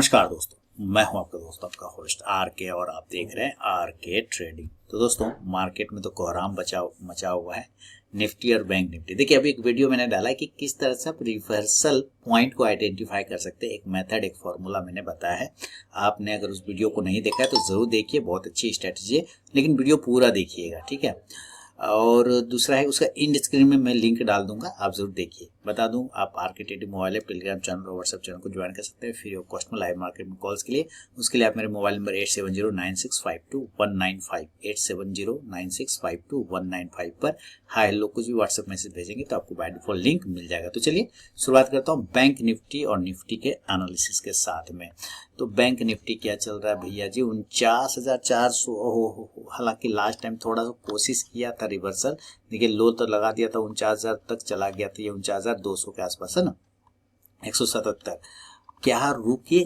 नमस्कार दोस्तों, मैं हूं आपका दोस्त आपका होस्ट आर के और आप देख रहे हैं आर के ट्रेडिंग। तो दोस्तों मार्केट में तो कोहराम मचा हुआ है निफ्टी और बैंक निफ्टी। देखिए अभी एक वीडियो मैंने डाला है कि किस तरह से आप रिवर्सल पॉइंट को आइडेंटिफाई कर सकते हैं। एक मेथड एक फॉर्मूला मैंने बताया है। आपने अगर उस वीडियो को नहीं देखा है तो जरूर देखिए, बहुत अच्छी स्ट्रेटजी है, लेकिन वीडियो पूरा देखिएगा, ठीक है। और दूसरा है उसका इन स्क्रीन में मैं लिंक डाल दूंगा, आप जरूर देखिए। बता दूं आप आर के trading mobile app, Telegram channel और व्हाट्सएप चैनल को ज्वाइन कर सकते हैं फ्री ऑफ कॉस्ट में लाइव मार्केट में कॉल्स के लिए। उसके लिए आप मेरे मोबाइल नंबर 8709652195 8709652195 पर हाय हेलो कुछ भी व्हाट्सएप मैसेज भेजेंगे तो आपको बाय डिफॉल्ट लिंक मिल जाएगा। तो चलिए शुरुआत करता हूँ बैंक निफ्टी और निफ्टी के एनालिसिस के साथ में। तो बैंक निफ्टी क्या चल रहा है भैया जी, 49,400। हालांकि लास्ट टाइम थोड़ा सा कोशिश किया था रिवर्सल, देखिए लो तो लगा दिया था, 49,000 तक चला गया था, ये 49,200 के आसपास है ना, 177। क्या रुके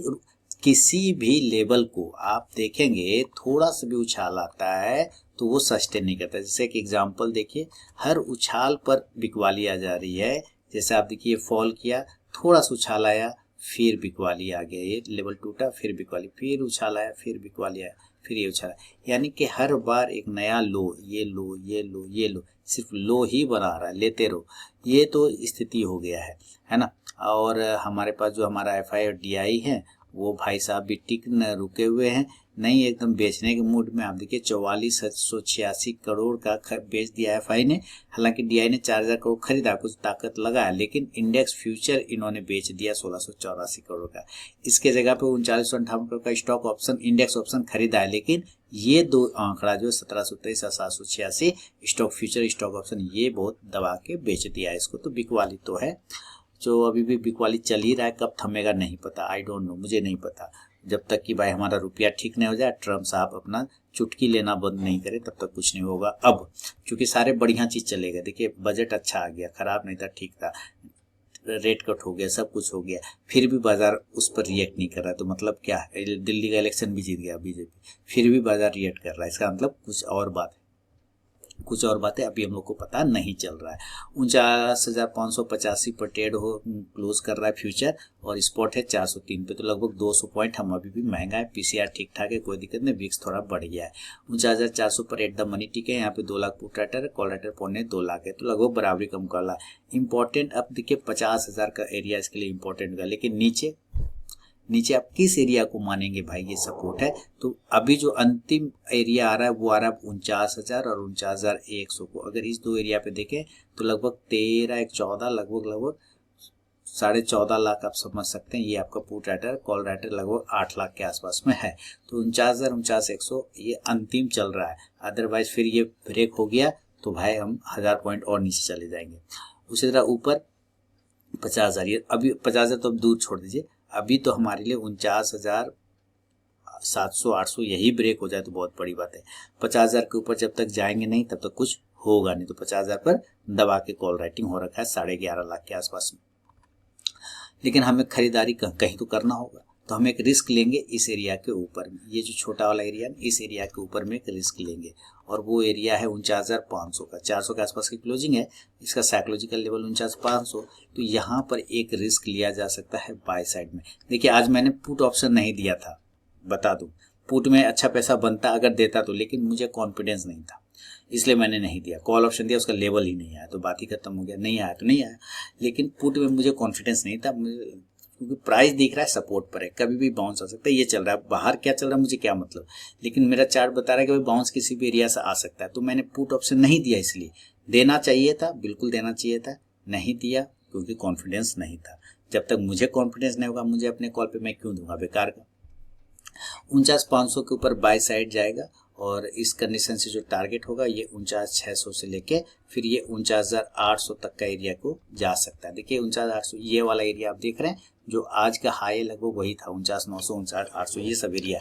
किसी भी लेवल को आप देखेंगे थोड़ा सा भी उछाल आता है तो वो सस्टेन नहीं करता। जैसे कि एग्जांपल देखिए, हर उछाल पर बिकवाली आ जा रही है। जैसे आप देखिए फॉल किया, थोड़ा सा उछाल आया, फिर बिकवाली आ गया, ये लेवल टूटा, फिर बिकवाली, फिर उछाल आया, फिर बिकवाली आया, फिर ये उछाला। यानी कि हर बार एक नया लो, ये लो, ये लो, ये लो, सिर्फ लो ही बना रहा है, लेते रहो। ये तो स्थिति हो गया है ना। और हमारे पास जो हमारा एफआई और डीआई है वो भाई साहब भी टिक न रुके हुए हैं, नहीं एकदम बेचने के मूड में। आप देखिए 4486 करोड़ का बेच दिया एफआई ने। हालांकि डीआई ने 4000 करोड़ खरीदा, कुछ ताकत लगाया, लेकिन इंडेक्स फ्यूचर इन्होंने बेच दिया 1684 करोड़ का। इसके जगह पे 3958 करोड़ का स्टॉक ऑप्शन इंडेक्स ऑप्शन खरीदा है, लेकिन ये दो आंकड़ा जो 1723 और 786 स्टॉक फ्यूचर स्टॉक ऑप्शन ये बहुत दबा के बेच दिया। इसको तो बिकवाली तो है, जो अभी भी बिकवाली चल ही रहा है, कब थमेगा नहीं पता, आई डोंट नो, मुझे नहीं पता। जब तक कि भाई हमारा रुपया ठीक नहीं हो जाए, ट्रम्प साहब अपना चुटकी लेना बंद नहीं करे, तब तक कुछ नहीं होगा। अब क्योंकि सारे बढ़िया चीज चलेगा, देखिए बजट अच्छा आ गया, खराब नहीं था, ठीक था, रेट कट हो गया, सब कुछ हो गया, फिर भी बाजार उस पर रिएक्ट नहीं कर रहा है। तो मतलब क्या है, दिल्ली का इलेक्शन भी जीत गया बीजेपी, फिर भी बाजार रिएक्ट कर रहा है, इसका मतलब कुछ और बात है, कुछ और बातें अभी हम लोग को पता नहीं चल रहा है। 49,585 पर ट्रेड हो क्लोज कर रहा है फ्यूचर, और स्पॉट है 403 पे, तो लगभग 200 पॉइंट हम अभी भी महंगा है। पीसीआर ठीक ठाक है, कोई दिक्कत नहीं, विक्स थोड़ा बढ़ गया है। 49,400 पर एट द मनी टिक है, यहाँ पे 2 लाख पुट राइटर है, कॉल राइटर 2.25 है, तो लगभग बराबरी कम कर रहा है। इंपॉर्टेंट अब देखिए 50,000 का एरिया इसके लिए इंपॉर्टेंट का, लेकिन नीचे आप किस एरिया को मानेंगे भाई ये सपोर्ट है। तो अभी जो अंतिम एरिया आ रहा है वो आ रहा है 49,000 और 49,100 को। अगर इस दो एरिया पे देखें तो लगभग 13-14 लगभग 14.5 लाख आप समझ सकते हैं। ये आपका पुट राइटर कॉल राइटर लगभग 8 लाख के आसपास में है। तो 49,000 49,100 ये अंतिम चल रहा है। अदरवाइज फिर ये ब्रेक हो गया तो भाई हम 1000 पॉइंट और नीचे चले जाएंगे। उसी तरह ऊपर 50,000, ये अभी 50,000 तो अब दूर छोड़ दीजिए, अभी तो हमारे लिए 49,700-800 यही ब्रेक हो जाए तो बहुत बड़ी बात है। 50,000 के ऊपर जब तक जाएंगे नहीं तब तक कुछ होगा नहीं। तो 50,000 पर दबा के कॉल राइटिंग हो रखा है 11.5 लाख के आसपास में, लेकिन हमें खरीदारी कहीं तो करना होगा, तो हम एक रिस्क लेंगे इस एरिया के ऊपर में। ये जो छोटा वाला एरिया है इस एरिया के ऊपर में एक रिस्क लेंगे, और वो एरिया है 49,500 का, 400 के आसपास की क्लोजिंग है, इसका साइकोलॉजिकल लेवल 49,500। तो यहाँ पर एक रिस्क लिया जा सकता है बाय साइड में। देखिए आज मैंने पुट ऑप्शन नहीं दिया था, बता दूं, पुट में अच्छा पैसा बनता अगर देता तो, लेकिन मुझे कॉन्फिडेंस नहीं था इसलिए मैंने नहीं दिया। कॉल ऑप्शन दिया, उसका लेवल ही नहीं आया, तो बात ही खत्म हो गया, नहीं आया तो नहीं आया। लेकिन पुट में मुझे कॉन्फिडेंस नहीं था, क्योंकि प्राइस दिख रहा है सपोर्ट पर है, कभी भी बाउंस आ सकता है। ये चल रहा है, बाहर क्या चल रहा है मुझे क्या मतलब, लेकिन मेरा चार्ट बता रहा है कि भाई बाउंस किसी भी एरिया से आ सकता है। तो मैंने पुट ऑप्शन नहीं दिया, इसलिए देना चाहिए था, बिल्कुल देना चाहिए था, नहीं दिया क्योंकि कॉन्फिडेंस नहीं था। जब तक मुझे कॉन्फिडेंस नहीं होगा मुझे अपने कॉल पे, मैं क्यों दूंगा बेकार का। 49,500 के ऊपर बाय साइड जाएगा, और इस कंडीशन से जो टारगेट होगा ये 49,600 से लेके फिर ये 49,800 तक का एरिया को जा सकता है। देखिए 49,800 ये वाला एरिया आप देख रहे हैं, जो आज का हाई लगभग वही था 49,900 49,800 ये सब एरिया।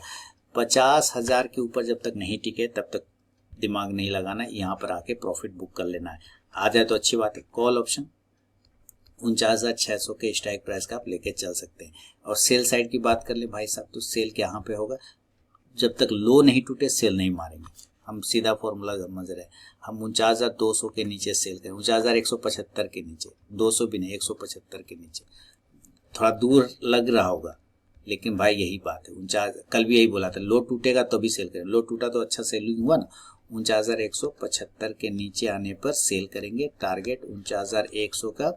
50,000 के ऊपर जब तक नहीं टिके तब तक दिमाग नहीं लगाना है, यहाँ पर आके प्रॉफिट बुक कर लेना है। आ जाए तो अच्छी बात है। कॉल ऑप्शन 49,600 के स्ट्राइक प्राइस का आप लेके चल सकते हैं। और सेल साइड की बात कर ले भाई साहब, तो सेल यहाँ पे होगा, जब तक लो नहीं टूटे सेल नहीं मारेंगे। हम सीधा फॉर्मूला समझ रहे हैं, हम 49,200 के नीचे सेल करें, 49,175 के नीचे, 200 भी नहीं 175 के नीचे। थोड़ा दूर लग रहा होगा लेकिन भाई यही बात है, 49, कल भी यही बोला था, लो टूटेगा तो भी सेल करें, लो टूटा तो अच्छा सेलिंग हुआ ना। 49,175 के नीचे आने पर सेल करेंगे, टारगेट 49,100 का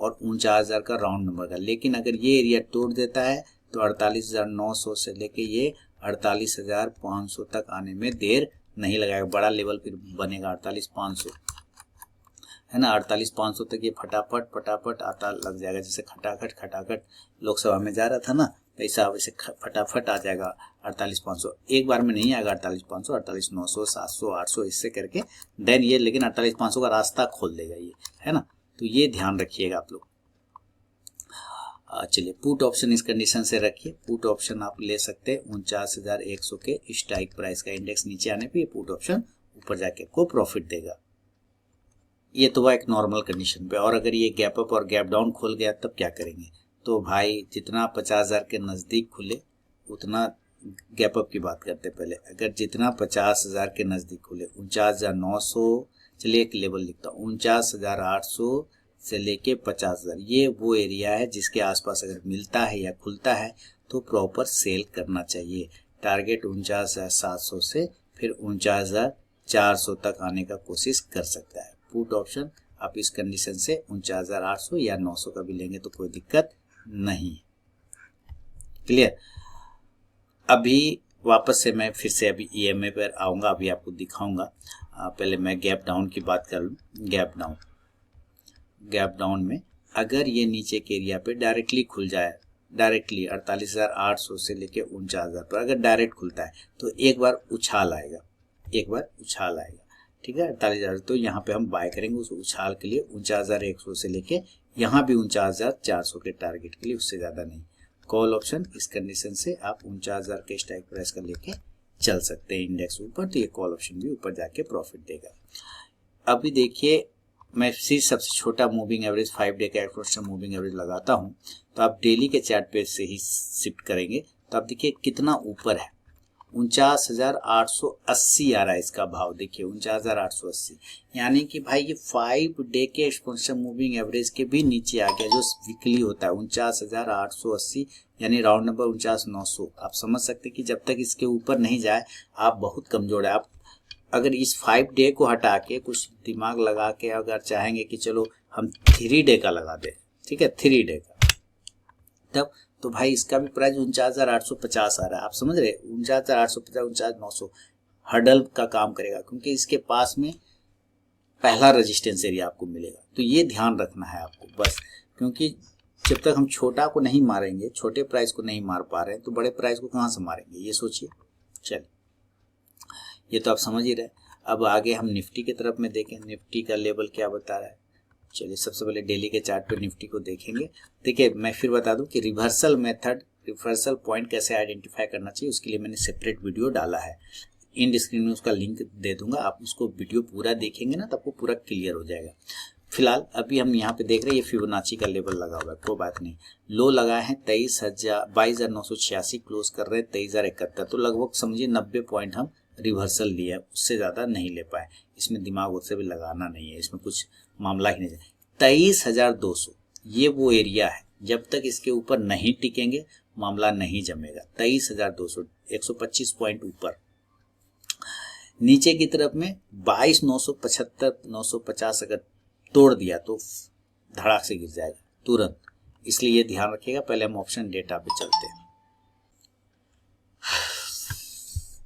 और 49,000 का राउंड नंबर का। लेकिन अगर ये एरिया तोड़ देता है तो 48,900 से लेके ये 48,500 तक आने में देर नहीं लगाएगा। बड़ा लेवल फिर बनेगा 48,500, है ना। 48,500 तक ये फटाफट फटाफट आता लग जाएगा, जैसे खटाखट खटाखट लोकसभा में जा रहा था ना, वैसा वैसे फटाफट आ जाएगा 48,500। एक बार में नहीं आएगा 48,500, 48,900, 700, 800 इससे करके देन ये, लेकिन 48,500 का रास्ता खोल देगा ये, है ना। तो ये ध्यान रखिएगा आप लोग। चलिए पुट ऑप्शन इस कंडीशन से रखिए। पुट ऑप्शन आप ले सकते हैं 49,100 के स्ट्राइक प्राइस का, इंडेक्स नीचे आने पे ये पुट ऑप्शन ऊपर जाके को प्रॉफिट देगा। ये तो एक नॉर्मल कंडीशन पे। और अगर ये गैप अप और गैप डाउन खुल गया तब क्या करेंगे? तो भाई जितना 50,000 के नज़दीक खुले उतना गैप अप की बात करते पहले। अगर जितना 50,000 के नज़दीक खुले, 49,900, चलिए एक लेवल लिखता हूँ, 49,800 से लेके 50,000, ये वो एरिया है जिसके आसपास अगर मिलता है या खुलता है तो प्रॉपर सेल करना चाहिए। टारगेट 49,700 से फिर 49,400 तक आने का कोशिश कर सकता है। पुट ऑप्शन आप इस कंडीशन से 49,800 या 900 का भी लेंगे तो कोई दिक्कत नहीं है। क्लियर। अभी वापस से मैं फिर से अभी EMA पर आऊँगा, अभी आपको दिखाऊंगा। पहले मैं गैप डाउन की बात कर लूँ। गैप डाउन में अगर ये नीचे के एरिया पे डायरेक्टली खुल जाए, डायरेक्टली 48,800 से लेके 49,000 पर अगर डायरेक्ट खुलता है तो एक बार उछाल आएगा, ठीक है 48,000। तो यहाँ पे हम बाय करेंगे उस उछाल के लिए 49,100 से लेके यहाँ भी 49,400 के टारगेट के लिए, उससे ज़्यादा नहीं। कॉल ऑप्शन इस कंडीशन से आप 49,000 के स्ट्राइक प्राइस का लेके चल सकते हैं इंडेक्स ऊपर, तो ये कॉल ऑप्शन भी ऊपर जाके प्रॉफिट देगा। अभी देखिए मैं सबसे छोटा मूविंग एवरेज 5 डे का एक्सपोनेंशियल मूविंग एवरेज लगाता हूँ, तो आप डेली के चार्ट पे से ही शिफ्ट करेंगे तो आप देखिए कितना ऊपर है, 49,880 आ रहा है इसका भाव। देखिए 49,880, यानी कि भाई ये 5 डे के एक्सपोनेंशियल मूविंग एवरेज के भी नीचे आ गया जो वीकली होता है 49,880, यानी राउंड नंबर 49,900। आप समझ सकते हैं कि जब तक इसके ऊपर नहीं जाए आप बहुत कमजोर है। आप अगर इस 5 डे को हटा के कुछ दिमाग लगा के अगर चाहेंगे कि चलो हम 3 डे का लगा दें, ठीक है 3 डे का, तब तो भाई इसका भी प्राइस 49,850 आ रहा है। आप समझ रहे 49,850, 49,900 हर्डल का काम करेगा, क्योंकि इसके पास में पहला रेजिस्टेंस एरिया आपको मिलेगा। तो ये ध्यान रखना है आपको बस, क्योंकि जब तक हम छोटा को नहीं मारेंगे, छोटे प्राइस को नहीं मार पा रहे हैं, तो बड़े प्राइस को कहाँ से मारेंगे, ये सोचिए। चलिए ये तो आप समझ ही रहे। अब आगे हम निफ्टी की तरफ में देखें, निफ्टी का लेवल क्या बता रहा है। चलिए सबसे पहले डेली के चार्ट पे निफ्टी को देखेंगे। देखिए मैं फिर बता दूं कि रिवर्सल मेथड, रिवर्सल पॉइंट कैसे आइडेंटिफाई करना चाहिए, उसके लिए मैंने सेपरेट वीडियो डाला है, इन डिस्क्रिप्शन में उसका लिंक दे दूंगा। आप उसको वीडियो पूरा देखेंगे ना तो आपको पूरा क्लियर हो जाएगा। फिलहाल अभी हम यहाँ पे देख रहे हैं ये फिबोनाची का लेवल लगा हुआ है, कोई बात नहीं। लो लगा है 22,986, क्लोज कर रहे हैं 23,071, तो लगभग समझिए 90 पॉइंट हम रिवर्सल लिया है, उससे ज़्यादा नहीं ले पाए। इसमें दिमाग उससे भी लगाना नहीं है, इसमें कुछ मामला ही नहीं है। 23,200 ये वो एरिया है, जब तक इसके ऊपर नहीं टिकेंगे मामला नहीं जमेगा। 23,200, 125 पॉइंट ऊपर। नीचे की तरफ में 22,975, 950 अगर तोड़ दिया तो धड़ाक से गिर जाएगा तुरंत, इसलिए ये ध्यान रखिएगा। पहले हम ऑप्शन डेटा पे चलते हैं।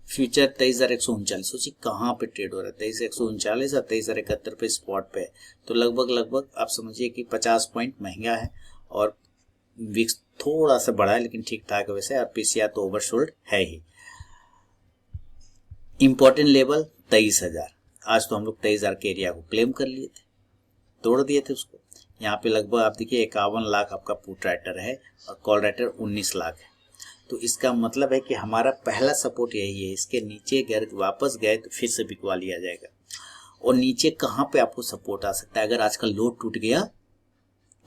फ्यूचर 23,139, सोचिए कहाँ पे ट्रेड हो रहा है, 23,139 और 23,071 पे स्पॉट पे है, तो लगभग आप समझिए कि 50 पॉइंट महंगा है और विक्स थोड़ा सा बड़ा है लेकिन ठीक ठाक है वैसे, और पीसीआर तो ओवरसोल्ड है ही। इंपॉर्टेंट लेवल 23,000, आज तो हम लोग 23,000 के एरिया को क्लेम कर लिए थे, तोड़ दिए थे उसको। यहाँ पे लगभग आप देखिए 51 लाख आपका पुट राइटर है और कॉल राइटर 19 लाख है, तो इसका मतलब है कि हमारा पहला सपोर्ट यही है। इसके नीचे अगर वापस गए तो फिर से बिकवा लिया जाएगा। और नीचे कहाँ पे आपको सपोर्ट आ सकता है, अगर आज का लो टूट गया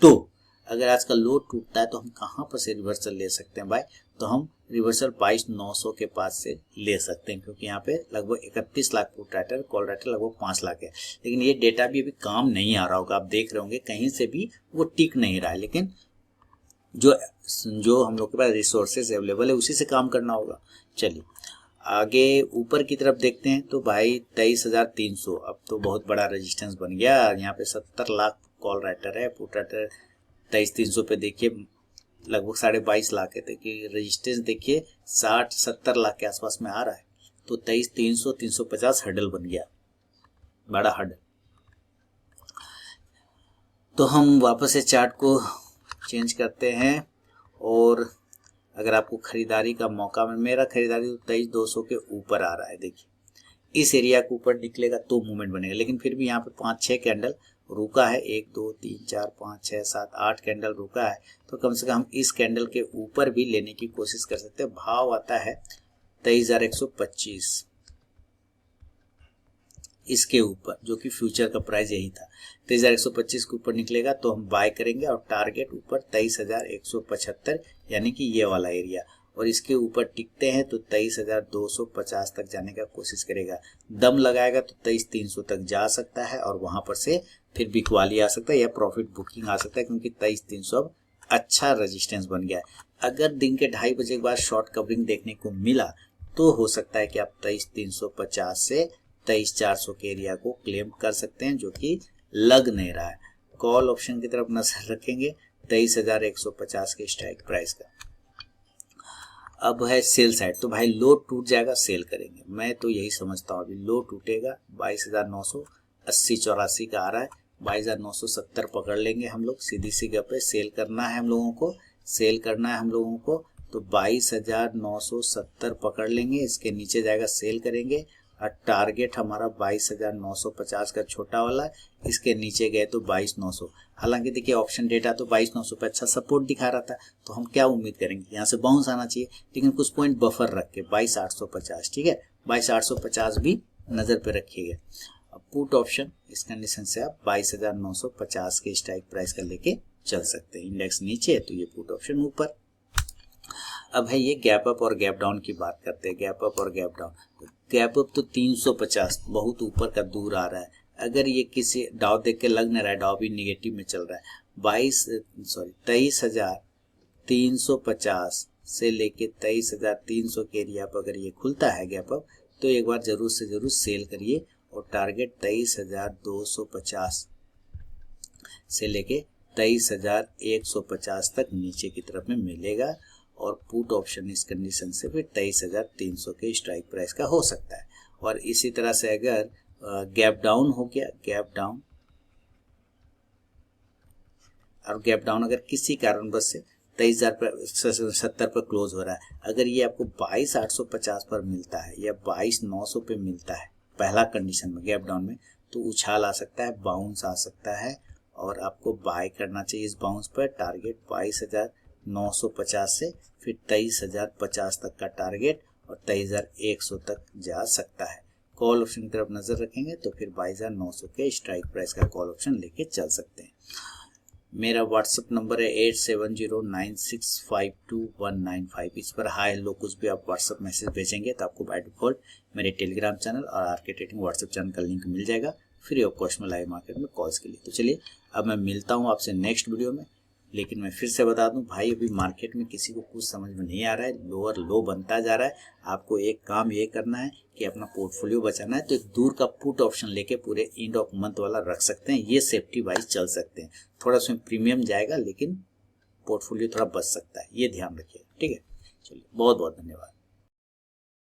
तो, अगर आज का लो टूटता है तो हम कहाँ पर से रिवर्सल ले सकते हैं भाई, तो हम रिवर्सल 22,900 के पास से ले सकते हैं, क्योंकि यहाँ पे लगभग 31 lakh put writer, call writer लगभग 5 लाख है। लेकिन ये डेटा भी अभी काम नहीं आ रहा होगा, आप देख रहे होंगे कहीं से भी वो टिक नहीं रहा है, लेकिन जो जो हम लोग के पास रिसोर्सेज अवेलेबल है उसी से काम करना होगा। चलिए आगे ऊपर की तरफ देखते हैं तो भाई 23,300 अब तो बहुत बड़ा रेजिस्टेंस बन गया। यहाँ पे 70 लाख कॉल राइटर है, पुट राइटर 23,300 पे देखिए लगभग 22.5 लाख है। देखिए रेजिस्टेंस देखिए 60-70 लाख के आसपास में आ रहा है। तो 23,300 350 हर्डल बन गया, बड़ा हर्डल। तो हम वापस से चार्ट को चेंज करते हैं और अगर आपको खरीदारी का मौका में, मेरा खरीदारी तो 23,200 के ऊपर आ रहा है। देखिए इस एरिया के ऊपर निकलेगा तो मूवमेंट बनेगा, लेकिन फिर भी यहाँ पे 5-6 कैंडल रुका है, 1 2 3 4 5 6 7 8 कैंडल रुका है। तो कम से कम हम इस कैंडल के ऊपर भी लेने की कोशिश कर सकते हैं। भाव आता है 23,125 इसके ऊपर, जो कि फ्यूचर का प्राइस यही था। 23,125 के ऊपर निकलेगा तो हम बाय करेंगे और टारगेट ऊपर 23,175 यानी कि ये वाला एरिया, और इसके ऊपर टिकते हैं तो 23,250 तक जाने का कोशिश करेगा। दम लगाएगा तो 23,300 तक जा सकता है और वहां पर से फिर बिकवाली आ सकता है या प्रॉफिट बुकिंग आ सकता है, क्योंकि 23,300 अब अच्छा रेजिस्टेंस बन गया है। अगर दिन के 2:30 बजे के बाद शॉर्ट कवरिंग देखने को मिला तो हो सकता है कि आप 23,350 से 23,400 के एरिया को क्लेम कर सकते हैं, जो कि लग नहीं रहा है। कॉल ऑप्शन की तरफ नजर रखेंगे 23,150 के स्ट्राइक प्राइस का। अब है सेल साइड, तो भाई लो टूट जाएगा सेल करेंगे। मैं तो यही समझता हूँ अभी लो टूटेगा। 22,980-84 का आ रहा है, 22,970 पकड़ लेंगे हम लोग। सीधी सी गप है, सेल करना है हम लोगों को, सेल करना है हम लोगों को। तो 22,970 पकड़ लेंगे, इसके नीचे जाएगा सेल करेंगे। और टारगेट हमारा 22,950 का छोटा वाला, इसके नीचे गए तो 22,900। हालांकि देखिए ऑप्शन डेटा तो 22,900 पे अच्छा सपोर्ट दिखा रहा था, तो हम क्या उम्मीद करेंगे, यहाँ से बाउंस आना चाहिए, लेकिन कुछ पॉइंट बफर रख के 22,850, ठीक है 22,850 भी नजर पे रखिएगा। अब पुट ऑप्शन इस कंडीशन से आप 22,950 के स्ट्राइक प्राइस का लेके चल सकते हैं। इंडेक्स नीचे है तो ये पुट ऑप्शन ऊपर। अब है ये गैप अप और गैप डाउन की बात करते हैं। गैप अप और गैप डाउन, गैप अप तो 350 बहुत ऊपर का दूर आ रहा है। अगर ये किसी डाउ देख के लग नहीं रहा है, डाउ भी निगेटिव में चल रहा है, 23,350 से लेके 23,300 के एरिया पर अगर ये खुलता है गैप अप, तो एक बार जरूर से जरूर सेल करिए और टारगेट 23,250 से लेके 23,150 तक नीचे की तरफ में मिलेगा। और पुट ऑप्शन इस कंडीशन से फिर 23,300 के स्ट्राइक प्राइस का हो सकता है। और इसी तरह से अगर गैप डाउन हो गया, गैप डाउन और गैप डाउन अगर किसी कारणवश से 23,070 पर क्लोज हो रहा है, अगर ये आपको 22,850 पर मिलता है या 22,900 पे मिलता है पहला कंडीशन में गैप डाउन में, तो उछाल आ सकता है, बाउंस आ सकता है और आपको बाय करना चाहिए इस बाउंस पर। टारगेट 22,950 से फिर 23,050 तक का टारगेट और 23,100 तक जा सकता है। कॉल ऑप्शन की तरफ नजर रखेंगे तो फिर 22,900 के स्ट्राइक प्राइस का कॉल ऑप्शन लेके चल सकते हैं। मेरा व्हाट्सएप नंबर है 8709652195। इस पर हाय हेलो कुछ भी आप व्हाट्सएप मैसेज भेजेंगे तो आपको बाय डिफॉल्ट मेरे टेलीग्राम चैनल और आरके ट्रेडिंग व्हाट्सएप चैनल का लिंक मिल जाएगा फ्री ऑफ कॉस्ट में लाइव मार्केट में कॉल्स के लिए। तो चलिए अब मैं मिलता हूँ आपसे नेक्स्ट वीडियो में। लेकिन मैं फिर से बता दूं भाई, अभी मार्केट में किसी को कुछ समझ में नहीं आ रहा है, लोअर लो बनता जा रहा है। आपको एक काम ये करना है कि अपना पोर्टफोलियो बचाना है, तो एक दूर का पुट ऑप्शन लेके पूरे एंड ऑफ मंथ वाला रख सकते हैं। ये सेफ्टी वाइज चल सकते हैं, थोड़ा उसमें प्रीमियम जाएगा लेकिन पोर्टफोलियो थोड़ा बच सकता है, ये ध्यान रखिए। ठीक है, चलिए बहुत बहुत धन्यवाद।